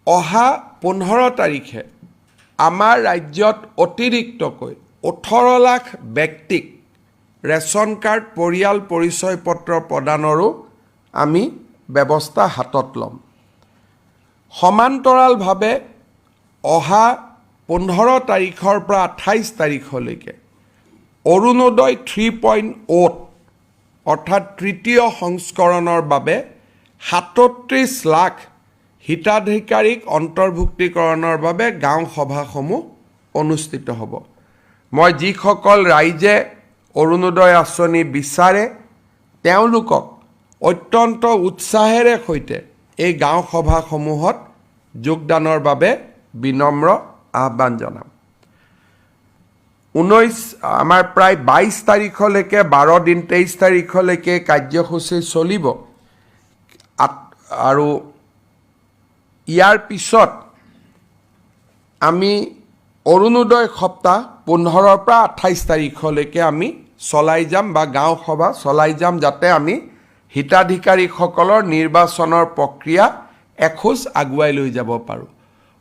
অহা 15 তাৰিখে আমাৰ ৰাজ্যত অতিৰিক্তকৈ 18 লাখ ব্যক্তিক ৰেচন কাৰ্ড পৰিয়াল পৰিচয় পত্ৰ প্ৰদানৰো আমি ব্যৱস্থা হাতত ল'ম। সমান্তৰালভাৱে অহা 15 তাৰিখৰ পৰা 28 তাৰিখলৈকে অৰুণোদয় 3.0 অৰ্থাৎ তৃতীয় সংস্কৰণৰ বাবে 37 লাখ হিতাধিকাৰীক অন্তৰ্ভুক্তিকৰণৰ বাবে গাঁও সভাসমূহ অনুষ্ঠিত হ'ব। মই যিসকল ৰাইজে অৰুণোদয় আঁচনি বিচাৰে তেওঁলোকক অত্যন্ত উৎসাহেৰে সৈতে এই গাঁও সভাসমূহত যোগদানৰ বাবে বিনম্ৰ আহ্বান জনাম। 19 আমাৰ প্ৰায় 22 তাৰিখলৈকে 12 দিন 23 তাৰিখলৈকে কাৰ্যসূচী চলিব আৰু ইয়াৰ পিছত আমি অৰুণোদয় সপ্তাহ 15 পৰা 28 তাৰিখলৈকে আমি চলাই যাম বা গাঁও সভা চলাই যাম, যাতে আমি হিতাধিকাৰীসকলৰ নিৰ্বাচনৰ প্ৰক্ৰিয়া এখোজ আগুৱাই লৈ যাব পাৰোঁ।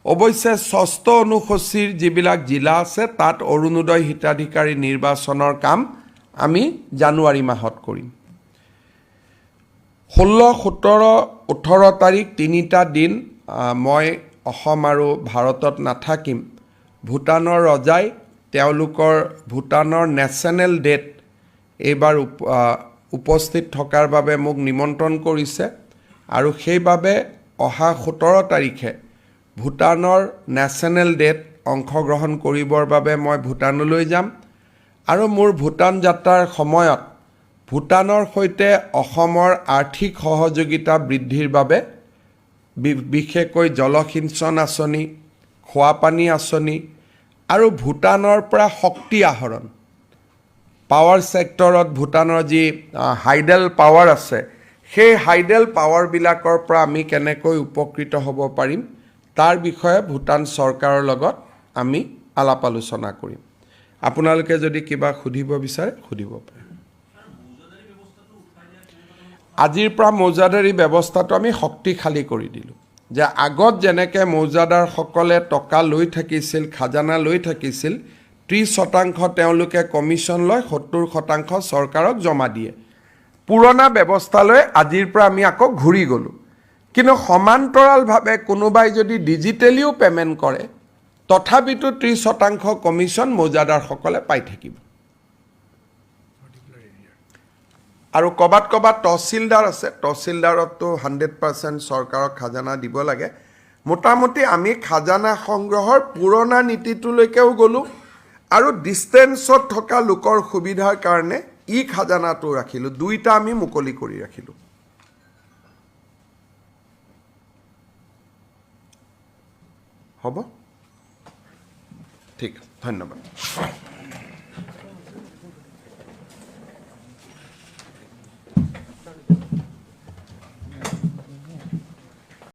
অৱশ্যে 6ষ্ঠ অনুসূচীৰ যিবিলাক জিলা আছে তাত অৰুণোদয় হিতাধিকাৰী নিৰ্বাচনৰ কাম আমি জানুৱাৰী মাহত কৰিম। 16, 17, 18 তাৰিখ তিনিটা দিন মই অসম আৰু ভাৰতত নাথাকিম। ভূটানৰ ৰজাই তেওঁলোকৰ ভূটানৰ নেশ্যনেল ডেত এইবাৰ উপস্থিত থকাৰ বাবে মোক নিমন্ত্ৰণ কৰিছে আৰু সেইবাবে অহা 17 তাৰিখে ভূটানৰ নেশ্যনেল ডেত অংশগ্ৰহণ কৰিবৰ বাবে মই ভূটানলৈ যাম আৰু মোৰ ভূটান যাত্ৰাৰ সময়ত ভূটানৰ সৈতে অসমৰ আৰ্থিক সহযোগিতা বৃদ্ধিৰ বাবে বিশেষকৈ জলসিঞ্চন আঁচনি, খোৱাপানী আঁচনি আৰু ভূটানৰ পৰা শক্তি আহৰণ, পাৱাৰ ছেক্টৰত ভূটানৰ যি হাইডেল পাৱাৰ আছে সেই হাইডেল পাৱাৰবিলাকৰ পৰা আমি কেনেকৈ উপকৃত হ'ব পাৰিম তাৰ বিষয়ে ভূটান চৰকাৰৰ লগত আমি আলাপ আলোচনা কৰিম। আপোনালোকে যদি কিবা সুধিব বিচাৰে সুধিব পাৰে। আজিৰ পৰা মৌজাদাৰী ব্যৱস্থাটো আমি শক্তিশালী কৰি দিলোঁ, যে আগত যেনেকৈ মৌজাদাৰসকলে টকা লৈ থাকিছিল, খাজানা লৈ থাকিছিল, 30% তেওঁলোকে কমিশ্যন লয়, 70% চৰকাৰক জমা দিয়ে। পুৰণা ব্যৱস্থালৈ আজিৰ পৰা আমি আকৌ ঘূৰি গ'লোঁ। কিন্তু সমান্তৰালভাৱে কোনোবাই যদি ডিজিটেলিও পে'মেণ্ট কৰে তথাপিতো 30% কমিশ্যন মৌজাদাৰসকলে পাই থাকিব। আৰু ক'ৰবাত তহচিলদাৰ আছে, তহচিলদাৰতো 100% চৰকাৰক খাজানা দিব লাগে। মোটামুটি আমি খাজানা সংগ্ৰহৰ পুৰণা নীতিটোলৈকেও গ'লোঁ আৰু ডিষ্টেঞ্চত থকা লোকৰ সুবিধাৰ কাৰণে খাজানাটো ৰাখিলোঁ। দুইটা আমি মুকলি কৰি ৰাখিলোঁ। হ'ব, ঠিক আছে, ধন্যবাদ।